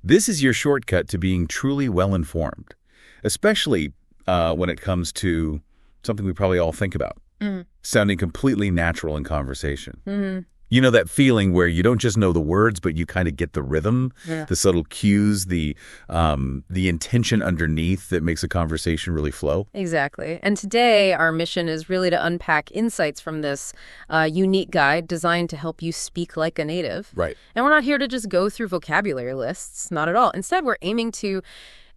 This is your shortcut to being truly well-informed, especially when it comes to something we probably all think about, sounding completely natural in conversation. You know that feeling where you don't just know the words, but you kind of get the rhythm, the subtle cues, the intention underneath that makes a conversation really flow? Exactly. And today, our mission is really to unpack insights from this unique guide designed to help you speak like a native. Right. And we're not here to just go through vocabulary lists, not at all. Instead, we're aiming to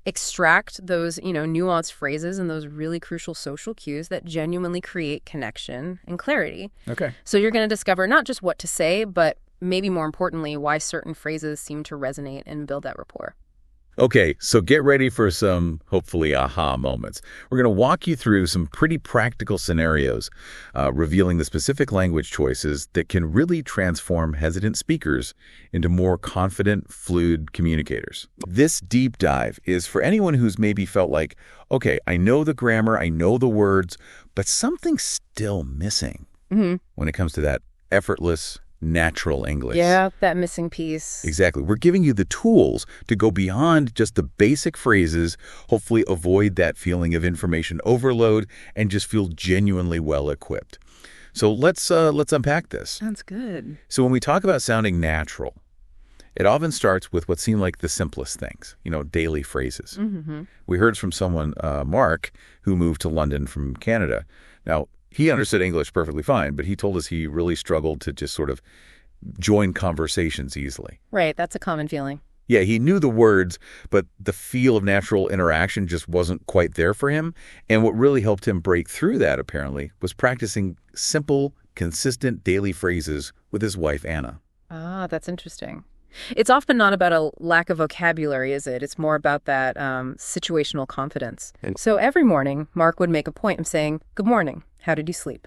extract those, nuanced phrases and those really crucial social cues that genuinely create connection and clarity. Okay. So you're going to discover not just what to say, but maybe more importantly, why certain phrases seem to resonate and build that rapport. Okay, so get ready for some, hopefully, aha moments. We're going to walk you through some pretty practical scenarios, revealing the specific language choices that can really transform hesitant speakers into more confident, fluid communicators. This deep dive is for anyone who's maybe felt like, okay, I know the grammar, I know the words, but something's still missing when it comes to that effortless, natural English. Yeah, that missing piece. Exactly. We're giving you the tools to go beyond just the basic phrases, hopefully avoid that feeling of information overload, and just feel genuinely well equipped. So let's unpack this. Sounds good. So when we talk about sounding natural, it often starts with what seem like the simplest things, daily phrases. We heard from someone, Mark, who moved to London from Canada. Now, he understood English perfectly fine, but he told us he really struggled to just sort of join conversations easily. Right, that's a common feeling. Yeah, he knew the words, but the feel of natural interaction just wasn't quite there for him. And what really helped him break through that, apparently, was practicing simple, consistent daily phrases with his wife, Anna. Ah, that's interesting. It's often not about a lack of vocabulary, is it? It's more about that situational confidence. So every morning, Mark would make a point of saying, "Good morning. How did you sleep?"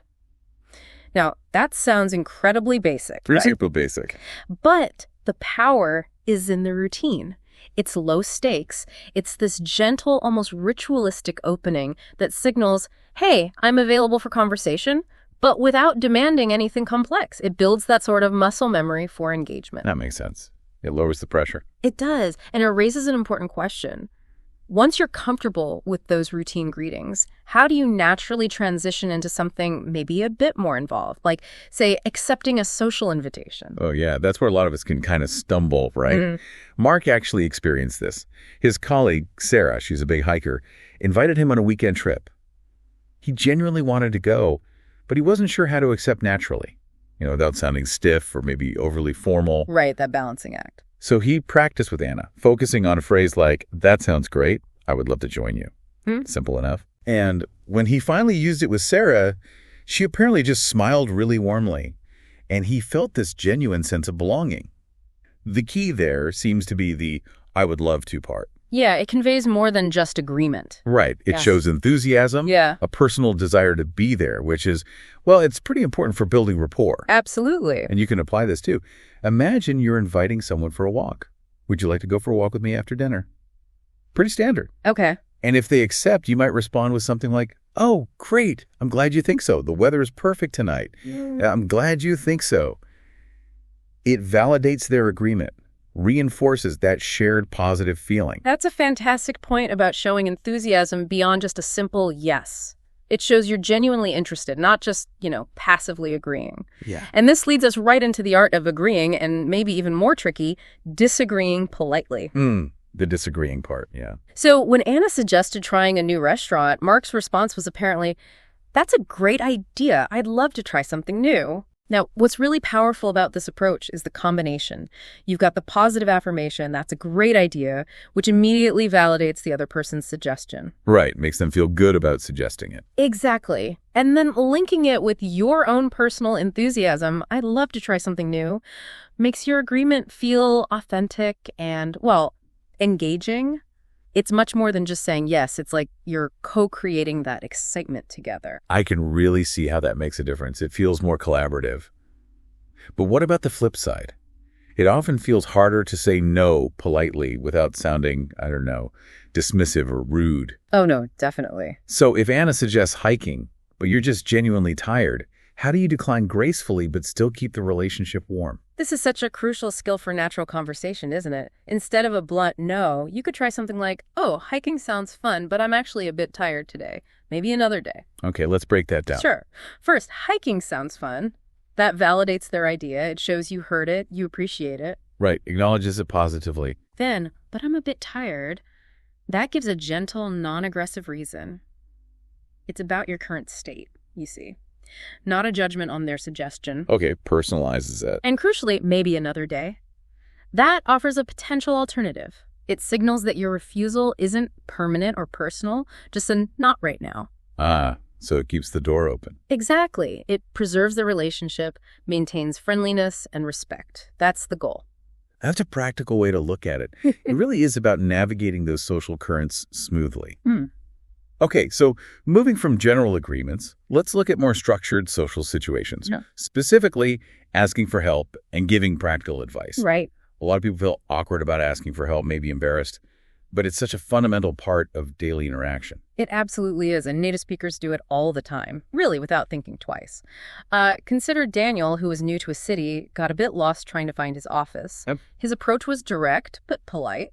Now, that sounds incredibly basic, right? Super basic. But the power is in the routine. It's low stakes. It's this gentle, almost ritualistic opening that signals, hey, I'm available for conversation, but without demanding anything complex. It builds that sort of muscle memory for engagement. That makes sense. It lowers the pressure. It does. And it raises an important question. Once you're comfortable with those routine greetings, how do you naturally transition into something maybe a bit more involved? Like, say, accepting a social invitation. Oh, yeah. That's where a lot of us can kind of stumble, right? Mark actually experienced this. His colleague, Sarah, she's a big hiker, invited him on a weekend trip. He genuinely wanted to go, but he wasn't sure how to accept naturally, without sounding stiff or maybe overly formal. Right, that balancing act. So he practiced with Anna, focusing on a phrase like, "That sounds great. I would love to join you." Simple enough. And when he finally used it with Sarah, she apparently just smiled really warmly, and he felt this genuine sense of belonging. The key there seems to be the "I would love to" part. Yeah, it conveys more than just agreement. Right. It shows enthusiasm, a personal desire to be there, which is, well, it's pretty important for building rapport. Absolutely. And you can apply this too. Imagine you're inviting someone for a walk. Would you like to go for a walk with me after dinner? Pretty standard. Okay. And if they accept, you might respond with something like, "Oh, great. I'm glad you think so. The weather is perfect tonight. I'm glad you think so." It validates their agreement, reinforces that shared positive feeling. That's a fantastic point about showing enthusiasm beyond just a simple yes. It shows you're genuinely interested, not just, passively agreeing. Yeah. And this leads us right into the art of agreeing, and maybe even more tricky, disagreeing politely. The disagreeing part, yeah. So when Anna suggested trying a new restaurant, Mark's response was apparently, "That's a great idea. I'd love to try something new." Now, what's really powerful about this approach is the combination. You've got the positive affirmation, "That's a great idea," which immediately validates the other person's suggestion. Right, makes them feel good about suggesting it. Exactly. And then linking it with your own personal enthusiasm, "I'd love to try something new," makes your agreement feel authentic and, well, engaging. It's much more than just saying yes. It's like you're co-creating that excitement together. I can really see how that makes a difference. It feels more collaborative. But what about the flip side? It often feels harder to say no politely without sounding, dismissive or rude. Oh, no, definitely. So if Anna suggests hiking, but you're just genuinely tired, How do you decline gracefully but still keep the relationship warm? This is such a crucial skill for natural conversation, isn't it? Instead of a blunt no, you could try something like, oh, hiking sounds fun, but I'm actually a bit tired today. Maybe another day. Okay, let's break that down. Sure. First, hiking sounds fun. That validates their idea. It shows you heard it, you appreciate it. Right, acknowledges it positively. Then, but I'm a bit tired. That gives a gentle, non-aggressive reason. It's about your current state, you see. Not a judgment on their suggestion. Okay, personalizes it. And crucially, maybe another day. That offers a potential alternative. It signals that your refusal isn't permanent or personal, just a not right now. Ah, so it keeps the door open. Exactly. It preserves the relationship, maintains friendliness and respect. That's the goal. That's a practical way to look at it. It really is about navigating those social currents smoothly. Okay, so moving from general agreements, let's look at more structured social situations. Yeah. Specifically, asking for help and giving practical advice. Right. A lot of people feel awkward about asking for help, maybe embarrassed, but it's such a fundamental part of daily interaction. It absolutely is, and native speakers do it all the time, really without thinking twice. Consider Daniel, who was new to a city, got a bit lost trying to find his office. Yep. His approach was direct, but polite.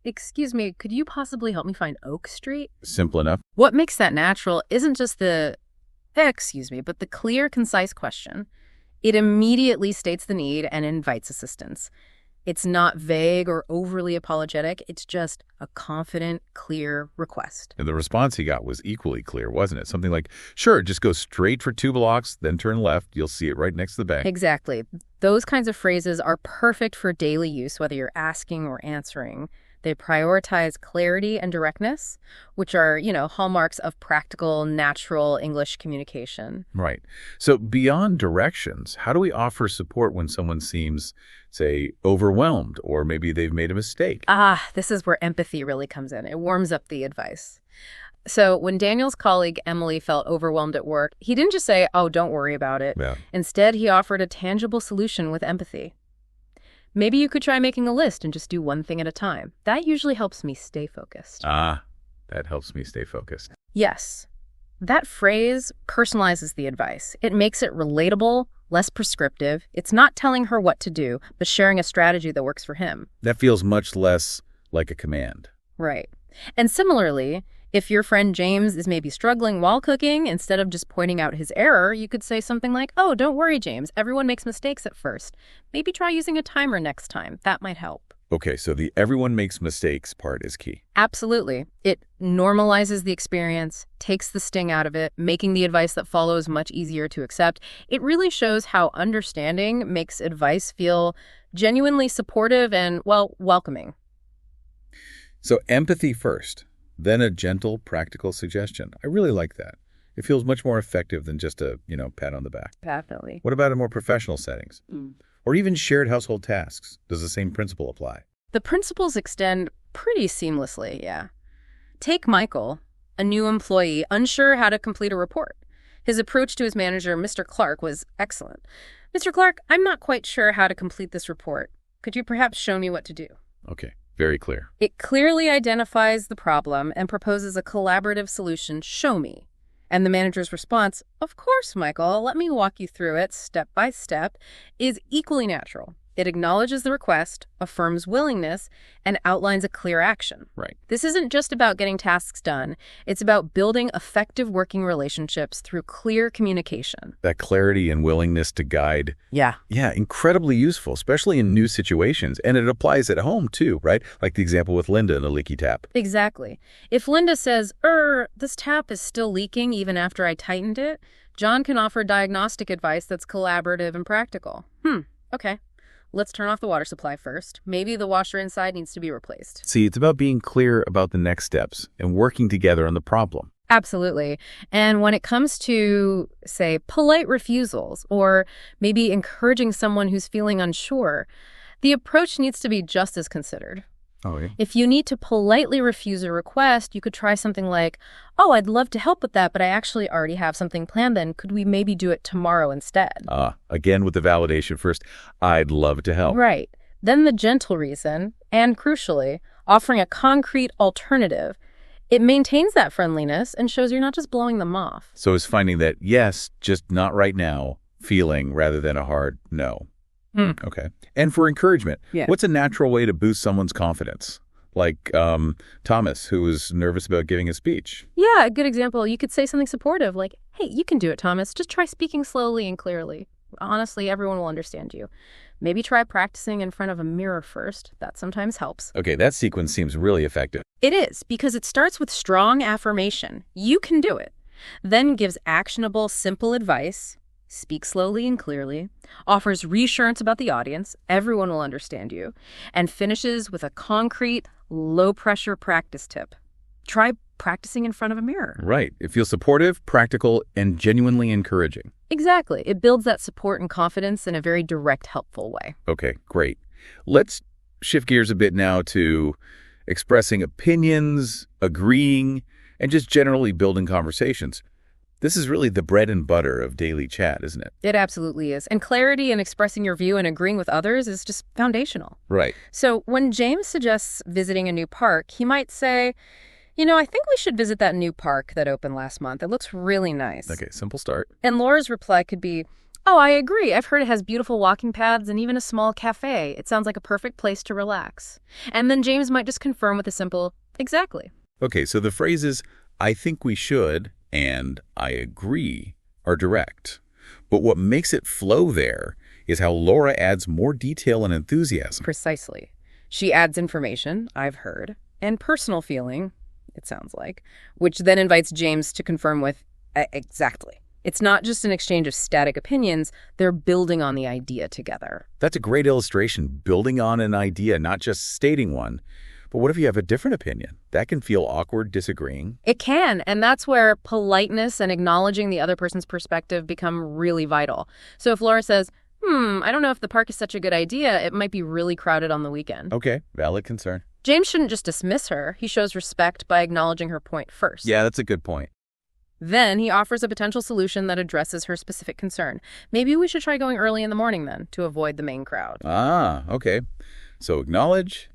Excuse me, could you possibly help me find Oak Street? Simple enough. What makes that natural isn't just the, excuse me, but the clear, concise question. It immediately states the need and invites assistance. It's not vague or overly apologetic. It's just a confident, clear request. And the response he got was equally clear, wasn't it? Something like, sure, just go straight for 2 blocks, then turn left. You'll see it right next to the bank. Exactly. Those kinds of phrases are perfect for daily use, whether you're asking or answering. They prioritize clarity and directness, which are, hallmarks of practical, natural English communication. Right. So beyond directions, how do we offer support when someone seems, say, overwhelmed, or maybe they've made a mistake? This is where empathy really comes in. It warms up the advice. So when Daniel's colleague Emily felt overwhelmed at work, he didn't just say, oh, don't worry about it. Yeah. Instead, he offered a tangible solution with empathy. Maybe you could try making a list and just do one thing at a time. That usually helps me stay focused. That helps me stay focused. Yes. That phrase personalizes the advice. It makes it relatable, less prescriptive. It's not telling her what to do, but sharing a strategy that works for him. That feels much less like a command. Right. And similarly, if your friend James is maybe struggling while cooking, instead of just pointing out his error, you could say something like, oh, don't worry, James. Everyone makes mistakes at first. Maybe try using a timer next time. That might help. Okay, so the everyone makes mistakes part is key. Absolutely. It normalizes the experience, takes the sting out of it, making the advice that follows much easier to accept. It really shows how understanding makes advice feel genuinely supportive and, welcoming. So empathy first, then a gentle, practical suggestion. I really like that. It feels much more effective than just a, pat on the back. Definitely. What about in more professional settings? Or even shared household tasks? Does the same principle apply? The principles extend pretty seamlessly, yeah. Take Michael, a new employee, unsure how to complete a report. His approach to his manager, Mr. Clark, was excellent. Mr. Clark, I'm not quite sure how to complete this report. Could you perhaps show me what to do? Okay, very clear. It clearly identifies the problem and proposes a collaborative solution, show me. And the manager's response, of course, Michael, let me walk you through it step by step, is equally natural. It acknowledges the request, affirms willingness, and outlines a clear action. Right. This isn't just about getting tasks done. It's about building effective working relationships through clear communication. That clarity and willingness to guide. Yeah. Yeah, incredibly useful, especially in new situations. And it applies at home, too, right? Like the example with Linda and the leaky tap. Exactly. If Linda says, this tap is still leaking even after I tightened it, John can offer diagnostic advice that's collaborative and practical. Okay. Let's turn off the water supply first. Maybe the washer inside needs to be replaced. See, it's about being clear about the next steps and working together on the problem. Absolutely. And when it comes to, say, polite refusals or maybe encouraging someone who's feeling unsure, the approach needs to be just as considered. Oh, yeah. If you need to politely refuse a request, you could try something like, oh, I'd love to help with that, but I actually already have something planned then. Could we maybe do it tomorrow instead? Again, with the validation first, I'd love to help. Right. Then the gentle reason, and crucially, offering a concrete alternative. It maintains that friendliness and shows you're not just blowing them off. So it's finding that yes, just not right now, feeling rather than a hard no. Okay. And for encouragement, Yeah. what's a natural way to boost someone's confidence? Like Thomas, who was nervous about giving a speech. Yeah, a good example. You could say something supportive like, hey, you can do it, Thomas. Just try speaking slowly and clearly. Honestly, everyone will understand you. Maybe try practicing in front of a mirror first. That sometimes helps. Okay, that sequence seems really effective. It is, because it starts with strong affirmation. You can do it. Then gives actionable, simple advice. Speak slowly and clearly, offers reassurance about the audience, everyone will understand you, and finishes with a concrete, low-pressure practice tip. Try practicing in front of a mirror. Right. It feels supportive, practical, and genuinely encouraging. Exactly. It builds that support and confidence in a very direct, helpful way. Okay, great. Let's shift gears a bit now to expressing opinions, agreeing, and just generally building conversations. This is really the bread and butter of daily chat, isn't it? It absolutely is. And clarity in expressing your view and agreeing with others is just foundational. Right. So when James suggests visiting a new park, he might say, I think we should visit that new park that opened last month. It looks really nice. Okay, simple start. And Laura's reply could be, oh, I agree. I've heard it has beautiful walking paths and even a small cafe. It sounds like a perfect place to relax. And then James might just confirm with a simple, exactly. Okay, so the phrases, I think we should, and I agree are direct. But what makes it flow there is how Laura adds more detail and enthusiasm. Precisely. She adds information, I've heard, and personal feeling, it sounds like, which then invites James to confirm with exactly. It's not just an exchange of static opinions, they're building on the idea together. That's a great illustration, building on an idea, not just stating one. But what if you have a different opinion? That can feel awkward, disagreeing. It can, and that's where politeness and acknowledging the other person's perspective become really vital. So if Laura says, I don't know if the park is such a good idea, it might be really crowded on the weekend. Okay, valid concern. James shouldn't just dismiss her. He shows respect by acknowledging her point first. Yeah, that's a good point. Then he offers a potential solution that addresses her specific concern. Maybe we should try going early in the morning then, to avoid the main crowd. Ah, okay. So acknowledge,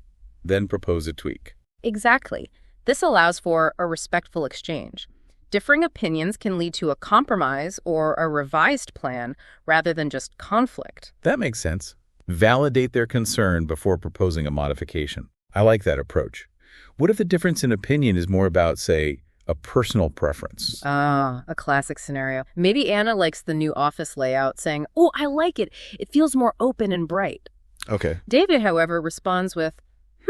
then propose a tweak. Exactly. This allows for a respectful exchange. Differing opinions can lead to a compromise or a revised plan rather than just conflict. That makes sense. Validate their concern before proposing a modification. I like that approach. What if the difference in opinion is more about, say, a personal preference? Ah, a classic scenario. Maybe Anna likes the new office layout, saying, oh, I like it. It feels more open and bright. Okay. David, however, responds with,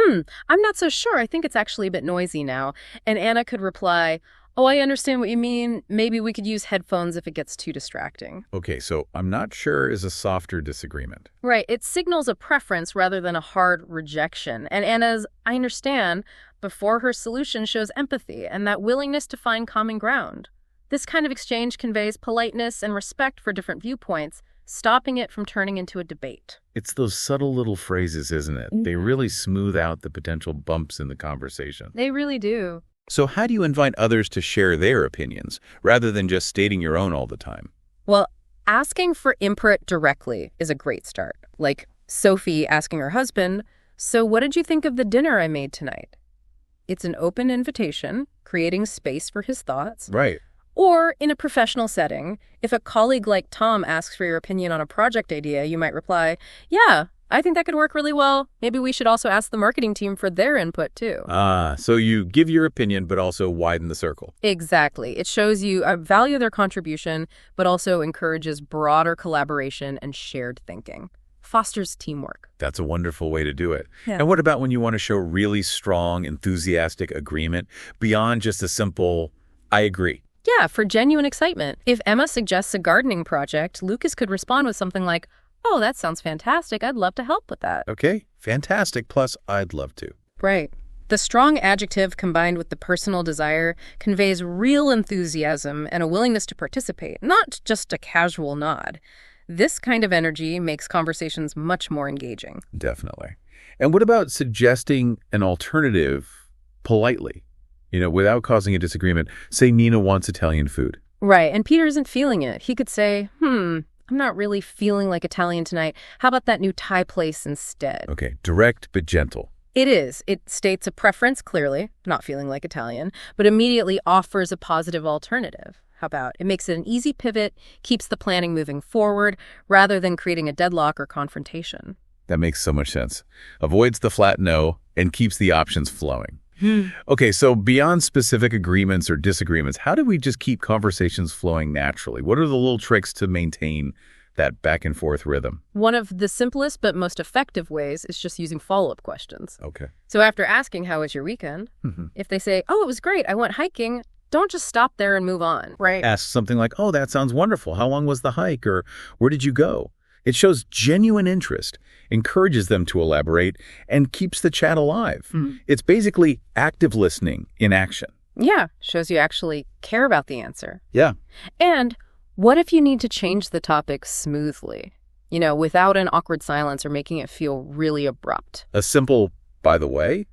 I'm not so sure. I think it's actually a bit noisy now. And Anna could reply, oh, I understand what you mean. Maybe we could use headphones if it gets too distracting. Okay, so I'm not sure is a softer disagreement. Right. It signals a preference rather than a hard rejection. And Anna's, I understand, before her solution shows empathy and that willingness to find common ground. This kind of exchange conveys politeness and respect for different viewpoints, stopping it from turning into a debate. It's those subtle little phrases, isn't it? They really smooth out the potential bumps in the conversation. They really do. So how do you invite others to share their opinions, rather than just stating your own all the time? Well, asking for input directly is a great start. Like Sophie asking her husband, so what did you think of the dinner I made tonight? It's an open invitation, creating space for his thoughts. Right. Or in a professional setting, if a colleague like Tom asks for your opinion on a project idea, you might reply, yeah, I think that could work really well. Maybe we should also ask the marketing team for their input too. Ah, so you give your opinion, but also widen the circle. Exactly. It shows you value their contribution, but also encourages broader collaboration and shared thinking. Fosters teamwork. That's a wonderful way to do it. Yeah. And what about when you want to show really strong, enthusiastic agreement beyond just a simple, I agree? Yeah, for genuine excitement. If Emma suggests a gardening project, Lucas could respond with something like, oh, that sounds fantastic. I'd love to help with that. Okay, fantastic. Plus, I'd love to. Right. The strong adjective combined with the personal desire conveys real enthusiasm and a willingness to participate, not just a casual nod. This kind of energy makes conversations much more engaging. Definitely. And what about suggesting an alternative politely? Without causing a disagreement. Say Nina wants Italian food. Right, and Peter isn't feeling it. He could say, I'm not really feeling like Italian tonight. How about that new Thai place instead? Okay, direct but gentle. It is. It states a preference clearly, not feeling like Italian, but immediately offers a positive alternative. How about it makes it an easy pivot, keeps the planning moving forward, rather than creating a deadlock or confrontation. That makes so much sense. Avoids the flat no and keeps the options flowing. Okay, so beyond specific agreements or disagreements, how do we just keep conversations flowing naturally? What are the little tricks to maintain that back and forth rhythm? One of the simplest but most effective ways is just using follow-up questions. Okay. So after asking, how was your weekend? If they say, oh, it was great, I went hiking, don't just stop there and move on. Right. Ask something like, oh, that sounds wonderful. How long was the hike? Or where did you go? It shows genuine interest, encourages them to elaborate, and keeps the chat alive. It's basically active listening in action. Yeah, shows you actually care about the answer. Yeah. And what if you need to change the topic smoothly? Without an awkward silence or making it feel really abrupt. A simple, by the way,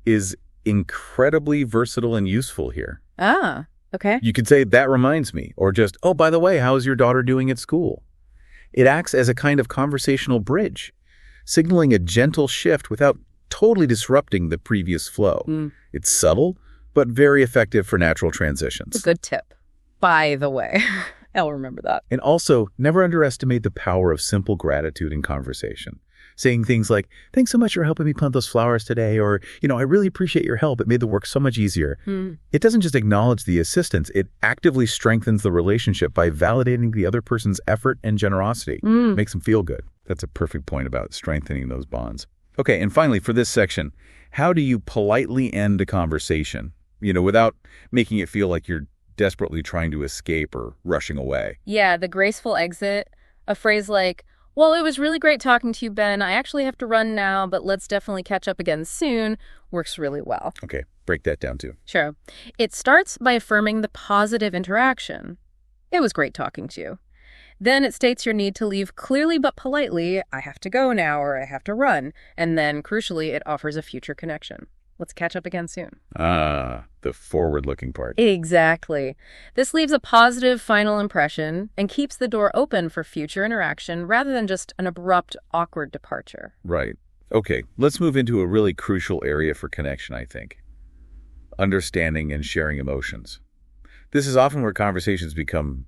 is incredibly versatile and useful here. Ah, okay. You could say, that reminds me, or just, oh, by the way, how's your daughter doing at school? It acts as a kind of conversational bridge, signaling a gentle shift without totally disrupting the previous flow. It's subtle, but very effective for natural transitions. A good tip, by the way. I'll remember that. And also, never underestimate the power of simple gratitude in conversation. Saying things like, thanks so much for helping me plant those flowers today, or, I really appreciate your help. It made the work so much easier. It doesn't just acknowledge the assistance, it actively strengthens the relationship by validating the other person's effort and generosity. Makes them feel good. That's a perfect point about strengthening those bonds. Okay, and finally, for this section, how do you politely end a conversation, without making it feel like you're desperately trying to escape or rushing away? Yeah, the graceful exit, a phrase like, well, it was really great talking to you, Ben. I actually have to run now, but let's definitely catch up again soon, works really well. Okay, break that down too. Sure. It starts by affirming the positive interaction. It was great talking to you. Then it states your need to leave clearly but politely, I have to go now or I have to run. And then, crucially, it offers a future connection. Let's catch up again soon. Ah, the forward-looking part. Exactly. This leaves a positive final impression and keeps the door open for future interaction rather than just an abrupt, awkward departure. Right. Okay, let's move into a really crucial area for connection, I think. Understanding and sharing emotions. This is often where conversations become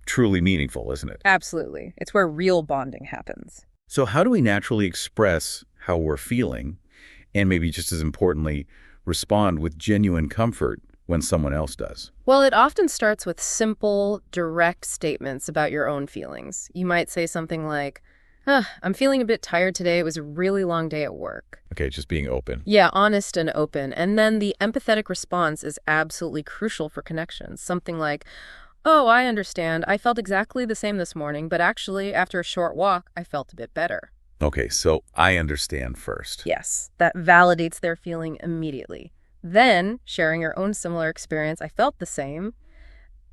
truly meaningful, isn't it? Absolutely. It's where real bonding happens. So how do we naturally express how we're feeling, and maybe just as importantly, respond with genuine comfort when someone else does? Well, it often starts with simple, direct statements about your own feelings. You might say something like, I'm feeling a bit tired today. It was a really long day at work. Okay, just being open. Yeah, honest and open. And then the empathetic response is absolutely crucial for connections. Something like, oh, I understand. I felt exactly the same this morning, but actually, after a short walk, I felt a bit better. Okay, so I understand first. Yes, that validates their feeling immediately. Then, sharing your own similar experience, I felt the same,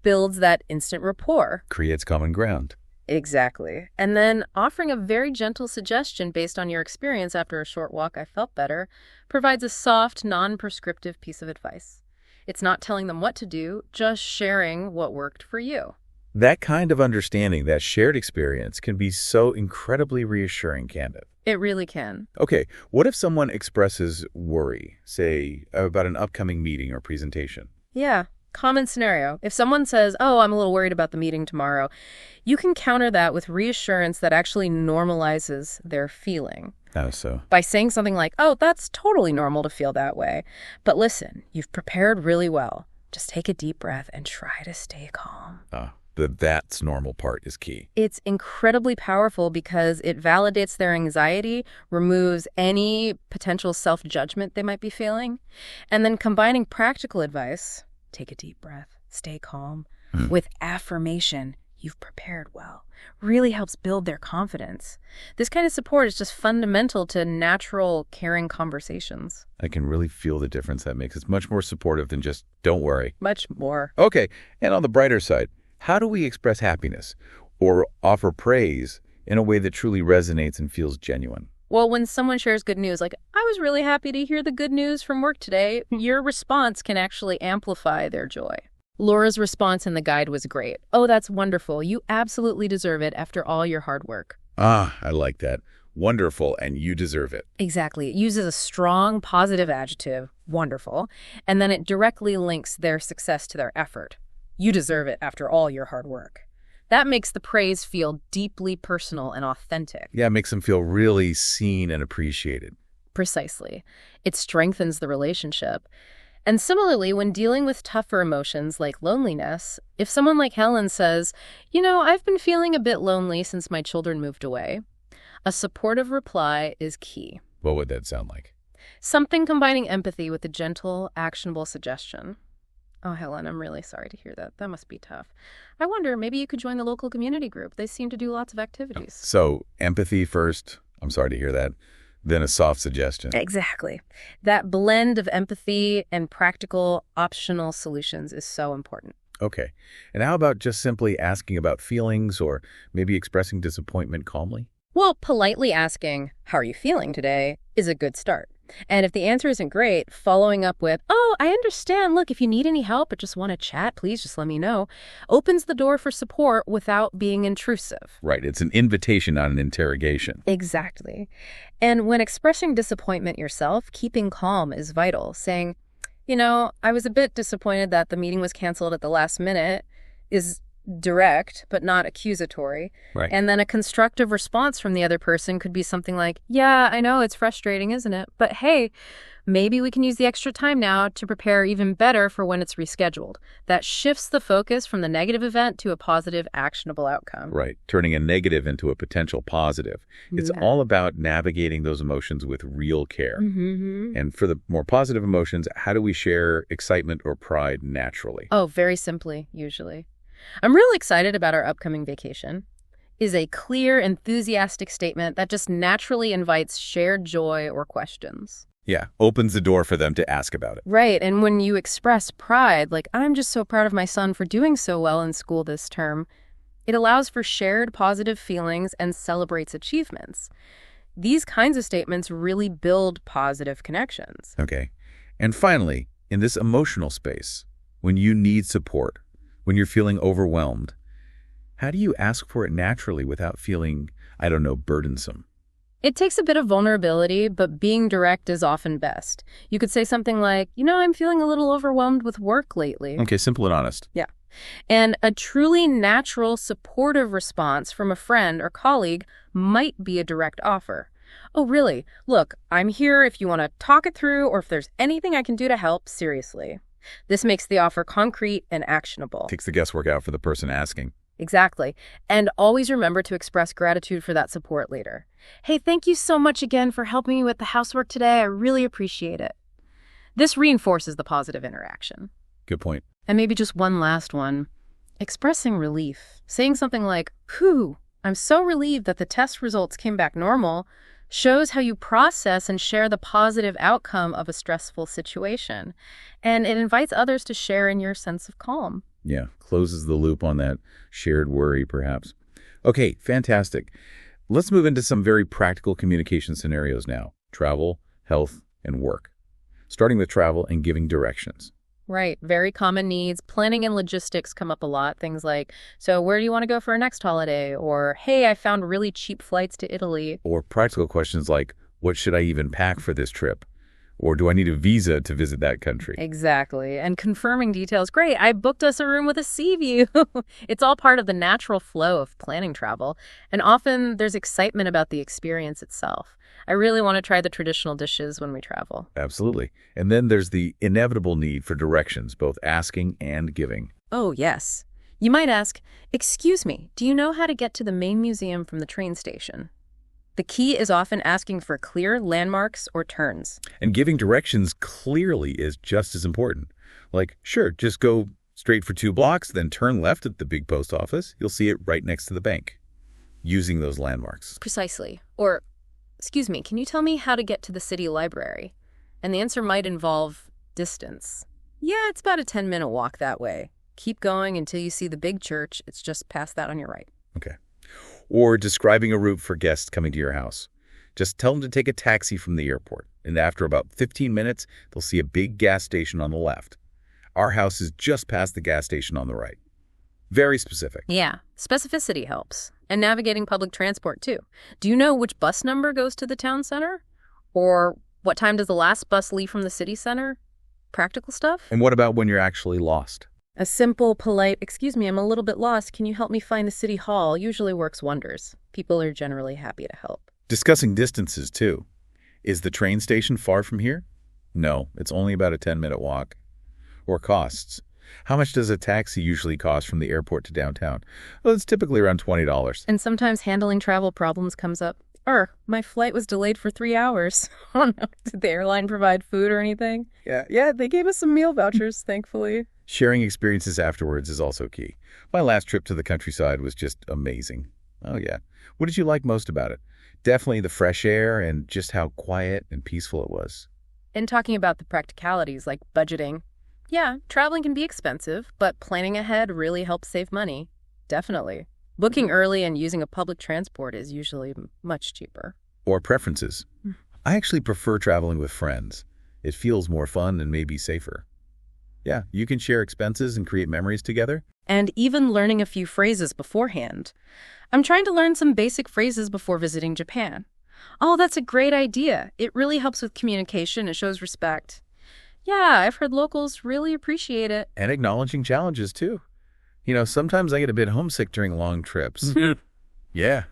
builds that instant rapport. Creates common ground. Exactly. And then offering a very gentle suggestion based on your experience after a short walk, I felt better, provides a soft, non-prescriptive piece of advice. It's not telling them what to do, just sharing what worked for you. That kind of understanding, that shared experience, can be so incredibly reassuring, can't it? It really can. Okay, what if someone expresses worry, say, about an upcoming meeting or presentation? Yeah, common scenario. If someone says, oh, I'm a little worried about the meeting tomorrow, you can counter that with reassurance that actually normalizes their feeling. How so? By saying something like, oh, that's totally normal to feel that way. But listen, you've prepared really well. Just take a deep breath and try to stay calm. The that's normal part is key. It's incredibly powerful because it validates their anxiety, removes any potential self-judgment they might be feeling, and then combining practical advice, take a deep breath, stay calm, with affirmation, you've prepared well, really helps build their confidence. This kind of support is just fundamental to natural, caring conversations. I can really feel the difference that makes. It's much more supportive than just, don't worry. Much more. Okay, and on the brighter side, how do we express happiness or offer praise in a way that truly resonates and feels genuine? Well, when someone shares good news, like, I was really happy to hear the good news from work today, your response can actually amplify their joy. Laura's response in the guide was great. Oh, that's wonderful. You absolutely deserve it after all your hard work. I like that. wonderful, and you deserve it. Exactly. It uses a strong positive adjective, wonderful, and then it directly links their success to their effort. You deserve it after all your hard work. That makes the praise feel deeply personal and authentic. Yeah, it makes them feel really seen and appreciated. Precisely. It strengthens the relationship. And similarly, when dealing with tougher emotions like loneliness, if someone like Helen says, I've been feeling a bit lonely since my children moved away, a supportive reply is key. What would that sound like? Something combining empathy with a gentle, actionable suggestion. Oh, Helen, I'm really sorry to hear that. That must be tough. I wonder, maybe you could join the local community group. They seem to do lots of activities. So empathy first. I'm sorry to hear that. Then a soft suggestion. Exactly. That blend of empathy and practical, optional solutions is so important. Okay. And how about just simply asking about feelings or maybe expressing disappointment calmly? Well, politely asking, how are you feeling today, is a good start. And if the answer isn't great, following up with, oh, I understand. Look, if you need any help or just want to chat, please just let me know, opens the door for support without being intrusive. Right. It's an invitation, not an interrogation. Exactly. And when expressing disappointment yourself, keeping calm is vital. Saying, I was a bit disappointed that the meeting was canceled at the last minute is direct, but not accusatory. Right. And then a constructive response from the other person could be something like, yeah, I know it's frustrating, isn't it? But hey, maybe we can use the extra time now to prepare even better for when it's rescheduled. That shifts the focus from the negative event to a positive, actionable outcome. Right. Turning a negative into a potential positive. It's all about navigating those emotions with real care. Mm-hmm. And for the more positive emotions, how do we share excitement or pride naturally? Oh, very simply, usually. I'm really excited about our upcoming vacation. Is a clear, enthusiastic statement that just naturally invites shared joy or questions. Yeah, opens the door for them to ask about it. Right, and when you express pride, like, I'm just so proud of my son for doing so well in school this term, it allows for shared positive feelings and celebrates achievements. These kinds of statements really build positive connections. Okay. And finally, in this emotional space, when you need support, when you're feeling overwhelmed, how do you ask for it naturally without feeling, burdensome? It takes a bit of vulnerability, but being direct is often best. You could say something like, I'm feeling a little overwhelmed with work lately. Okay, simple and honest. Yeah. And a truly natural, supportive response from a friend or colleague might be a direct offer. Oh, really? Look, I'm here if you want to talk it through or if there's anything I can do to help, seriously. This makes the offer concrete and actionable. Takes the guesswork out for the person asking. Exactly. And always remember to express gratitude for that support later. Hey, thank you so much again for helping me with the housework today. I really appreciate it. This reinforces the positive interaction. Good point. And maybe just one last one. Expressing relief. Saying something like, "Whew, I'm so relieved that the test results came back normal," shows how you process and share the positive outcome of a stressful situation. And it invites others to share in your sense of calm. Yeah, closes the loop on that shared worry, perhaps. Okay, fantastic. Let's move into some very practical communication scenarios now. Travel, health, and work. Starting with travel and giving directions. Right. Very common needs. Planning and logistics come up a lot. Things like, so where do you want to go for our next holiday? Or, hey, I found really cheap flights to Italy. Or practical questions like, what should I even pack for this trip? Or do I need a visa to visit that country? Exactly. And confirming details. Great. I booked us a room with a sea view. It's all part of the natural flow of planning travel. And often there's excitement about the experience itself. I really want to try the traditional dishes when we travel. Absolutely. And then there's the inevitable need for directions, both asking and giving. Oh, yes. You might ask, excuse me, do you know how to get to the main museum from the train station? The key is often asking for clear landmarks or turns. And giving directions clearly is just as important. Like, sure, just go straight for 2 blocks, then turn left at the big post office. You'll see it right next to the bank. Using those landmarks. Precisely. Or, excuse me, can you tell me how to get to the city library? And the answer might involve distance. Yeah, it's about a 10-minute walk that way. Keep going until you see the big church. It's just past that on your right. Okay. Or describing a route for guests coming to your house. Just tell them to take a taxi from the airport, and after about 15 minutes, they'll see a big gas station on the left. Our house is just past the gas station on the right. Very specific. Yeah, specificity helps. And navigating public transport, too. Do you know which bus number goes to the town center? Or what time does the last bus leave from the city center? Practical stuff? And what about when you're actually lost? A simple, polite, "Excuse me, I'm a little bit lost. Can you help me find the city hall?" usually works wonders. People are generally happy to help. Discussing distances, too. Is the train station far from here? No, it's only about a 10-minute walk. Or costs. How much does a taxi usually cost from the airport to downtown? Well, it's typically around $20. And sometimes handling travel problems comes up. My flight was delayed for 3 hours. Oh no, did the airline provide food or anything? Yeah, they gave us some meal vouchers, thankfully. Sharing experiences afterwards is also key. My last trip to the countryside was just amazing. Oh yeah. What did you like most about it? Definitely the fresh air and just how quiet and peaceful it was. And talking about the practicalities like budgeting. Yeah, traveling can be expensive, but planning ahead really helps save money. Definitely. Booking early and using a public transport is usually much cheaper. Or preferences. I actually prefer traveling with friends. It feels more fun and maybe safer. Yeah, you can share expenses and create memories together. And even learning a few phrases beforehand. I'm trying to learn some basic phrases before visiting Japan. Oh, that's a great idea. It really helps with communication and shows respect. Yeah, I've heard locals really appreciate it. And acknowledging challenges, too. Sometimes I get a bit homesick during long trips. Yeah,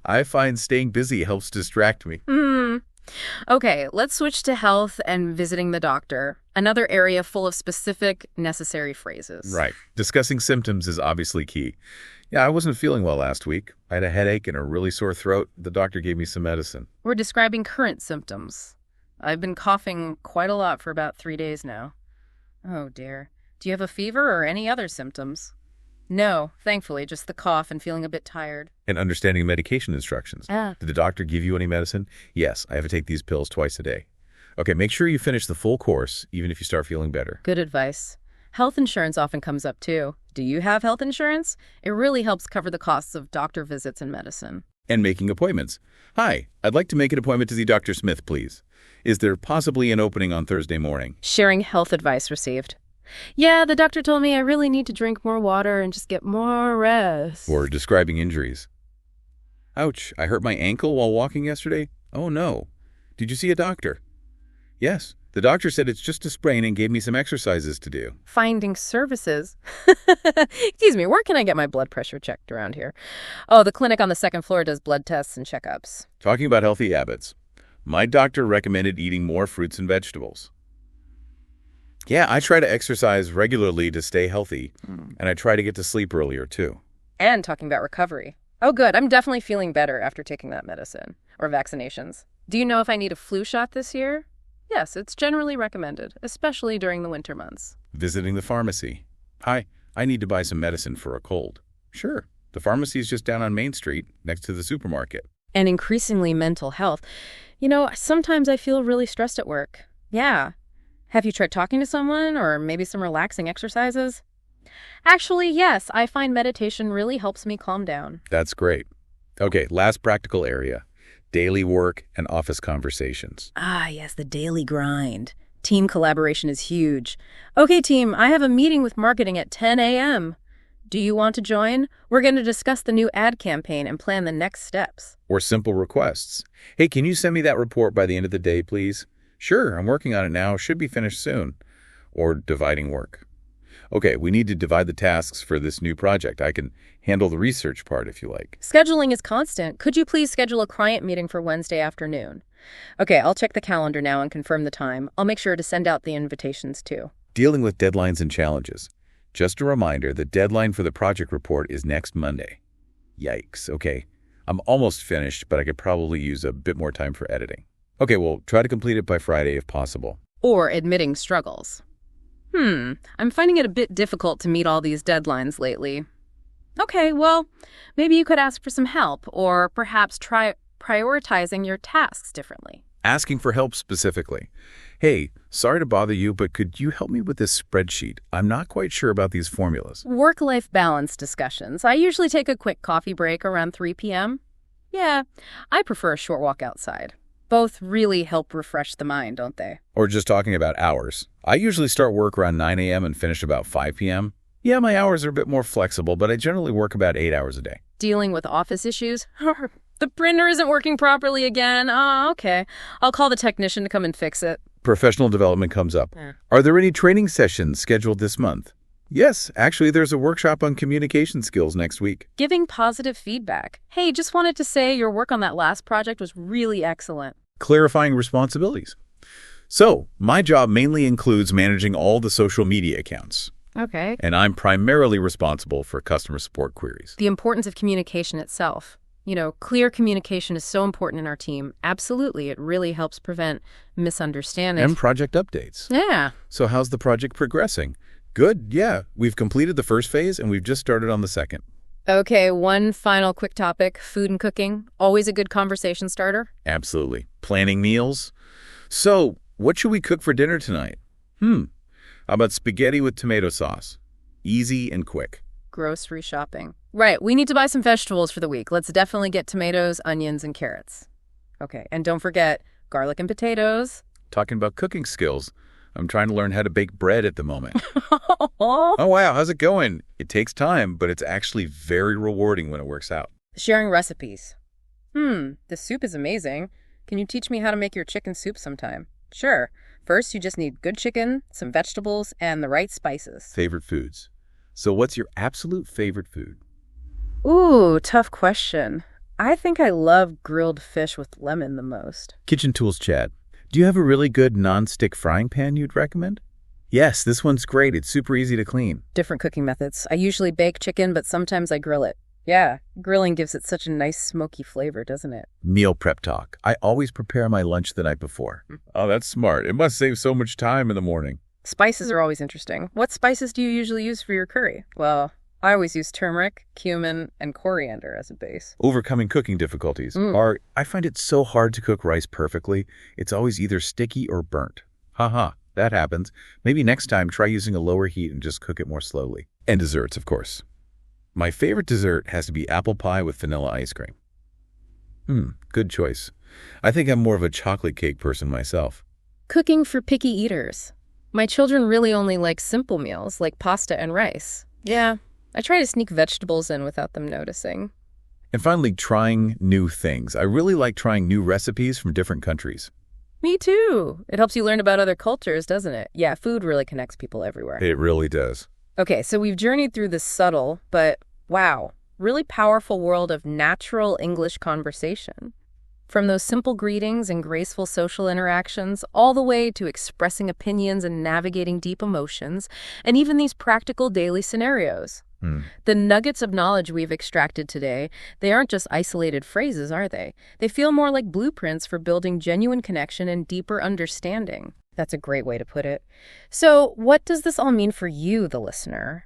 I find staying busy helps distract me. Okay, let's switch to health and visiting the doctor. Another area full of specific, necessary phrases. Right. Discussing symptoms is obviously key. Yeah, I wasn't feeling well last week. I had a headache and a really sore throat. The doctor gave me some medicine. We're describing current symptoms. I've been coughing quite a lot for about 3 days now. Oh dear. Do you have a fever or any other symptoms? No, thankfully, just the cough and feeling a bit tired. And understanding medication instructions. Did the doctor give you any medicine? Yes, I have to take these pills twice a day. Okay, make sure you finish the full course, even if you start feeling better. Good advice. Health insurance often comes up too. Do you have health insurance? It really helps cover the costs of doctor visits and medicine. And making appointments. Hi, I'd like to make an appointment to see Dr. Smith, please. Is there possibly an opening on Thursday morning? Sharing health advice received. Yeah, the doctor told me I really need to drink more water and just get more rest. Or describing injuries. Ouch, I hurt my ankle while walking yesterday. Oh no. Did you see a doctor? Yes, the doctor said it's just a sprain and gave me some exercises to do. Finding services. Excuse me, where can I get my blood pressure checked around here? Oh, the clinic on the second floor does blood tests and checkups. Talking about healthy habits. My doctor recommended eating more fruits and vegetables. Yeah, I try to exercise regularly to stay healthy, and I try to get to sleep earlier, too. And talking about recovery. Oh, good. I'm definitely feeling better after taking that medicine or vaccinations. Do you know if I need a flu shot this year? Yes, it's generally recommended, especially during the winter months. Visiting the pharmacy. Hi, I need to buy some medicine for a cold. Sure, the pharmacy is just down on Main Street, next to the supermarket. And increasingly mental health. Sometimes I feel really stressed at work. Yeah. Have you tried talking to someone or maybe some relaxing exercises? Actually, yes, I find meditation really helps me calm down. That's great. Okay, last practical area. Daily work and office conversations. Ah, yes, the daily grind. Team collaboration is huge. Okay, team, I have a meeting with marketing at 10 a.m. Do you want to join? We're going to discuss the new ad campaign and plan the next steps. Or simple requests. Hey, can you send me that report by the end of the day, please? Sure, I'm working on it now. Should be finished soon. Or dividing work. Okay, we need to divide the tasks for this new project. I can handle the research part if you like. Scheduling is constant. Could you please schedule a client meeting for Wednesday afternoon? Okay, I'll check the calendar now and confirm the time. I'll make sure to send out the invitations too. Dealing with deadlines and challenges. Just a reminder, the deadline for the project report is next Monday. Yikes, okay. I'm almost finished, but I could probably use a bit more time for editing. Okay, well, try to complete it by Friday if possible. Or admitting struggles. I'm finding it a bit difficult to meet all these deadlines lately. Okay, well, maybe you could ask for some help, or perhaps try prioritizing your tasks differently. Asking for help specifically. Hey, sorry to bother you, but could you help me with this spreadsheet? I'm not quite sure about these formulas. Work-life balance discussions. I usually take a quick coffee break around 3 p.m. Yeah, I prefer a short walk outside. Both really help refresh the mind, don't they? Or just talking about hours. I usually start work around 9 a.m. and finish about 5 p.m. Yeah, my hours are a bit more flexible, but I generally work about 8 hours a day. Dealing with office issues? The printer isn't working properly again. Oh, okay. I'll call the technician to come and fix it. Professional development comes up. Yeah. Are there any training sessions scheduled this month? Yes, actually, there's a workshop on communication skills next week. Giving positive feedback. Hey, just wanted to say your work on that last project was really excellent. Clarifying responsibilities. So, my job mainly includes managing all the social media accounts, Okay. and I'm primarily responsible for customer support queries. The importance of communication itself. Clear communication is so important in our team. Absolutely. It really helps prevent misunderstandings. And project updates. Yeah. So how's the project progressing? Good, yeah. We've completed the first phase, and we've just started on the second. Okay, one final quick topic, food and cooking. Always a good conversation starter. Absolutely. Planning meals. So, what should we cook for dinner tonight? How about spaghetti with tomato sauce? Easy and quick. Grocery shopping. Right, we need to buy some vegetables for the week. Let's definitely get tomatoes, onions, and carrots. Okay, and don't forget garlic and potatoes. Talking about cooking skills, I'm trying to learn how to bake bread at the moment. Oh, wow, how's it going? It takes time, but it's actually very rewarding when it works out. Sharing recipes. The soup is amazing. Can you teach me how to make your chicken soup sometime? Sure. First, you just need good chicken, some vegetables, and the right spices. Favorite foods. So what's your absolute favorite food? Ooh, tough question. I think I love grilled fish with lemon the most. Kitchen tools chat. Do you have a really good non-stick frying pan you'd recommend? Yes, this one's great. It's super easy to clean. Different cooking methods. I usually bake chicken, but sometimes I grill it. Yeah, grilling gives it such a nice smoky flavor, doesn't it? Meal prep talk. I always prepare my lunch the night before. Oh, that's smart. It must save so much time in the morning. Spices are always interesting. What spices do you usually use for your curry? Well, I always use turmeric, cumin, and coriander as a base. Overcoming cooking difficulties. I find it so hard to cook rice perfectly. It's always either sticky or burnt. Haha, that happens. Maybe next time try using a lower heat and just cook it more slowly. And desserts, of course. My favorite dessert has to be apple pie with vanilla ice cream. Good choice. I think I'm more of a chocolate cake person myself. Cooking for picky eaters. My children really only like simple meals like pasta and rice. Yeah, I try to sneak vegetables in without them noticing. And finally, trying new things. I really like trying new recipes from different countries. Me too. It helps you learn about other cultures, doesn't it? Yeah, food really connects people everywhere. It really does. Okay, so we've journeyed through the subtle, but wow, really powerful world of natural English conversation. From those simple greetings and graceful social interactions, all the way to expressing opinions and navigating deep emotions, and even these practical daily scenarios. The nuggets of knowledge we've extracted today, they aren't just isolated phrases, are they? They feel more like blueprints for building genuine connection and deeper understanding. That's a great way to put it. So, what does this all mean for you, the listener?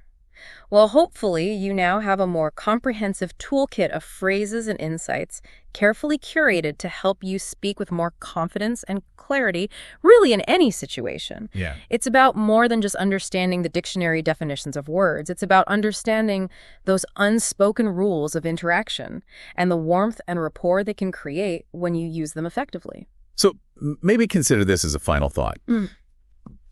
Well, hopefully, you now have a more comprehensive toolkit of phrases and insights, carefully curated to help you speak with more confidence and clarity, really in any situation. Yeah. It's about more than just understanding the dictionary definitions of words. It's about understanding those unspoken rules of interaction and the warmth and rapport they can create when you use them effectively. So maybe consider this as a final thought.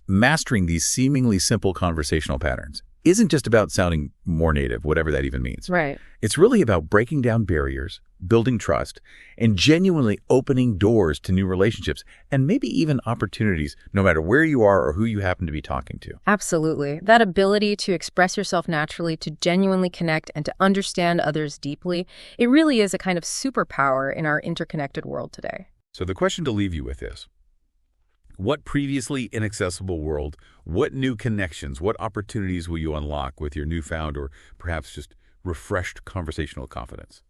Mastering these seemingly simple conversational patterns isn't just about sounding more native, whatever that even means. Right. It's really about breaking down barriers, building trust, and genuinely opening doors to new relationships and maybe even opportunities, no matter where you are or who you happen to be talking to. Absolutely. That ability to express yourself naturally, to genuinely connect, and to understand others deeply, it really is a kind of superpower in our interconnected world today. So the question to leave you with is, what previously inaccessible world, what new connections, what opportunities will you unlock with your newfound or perhaps just refreshed conversational confidence?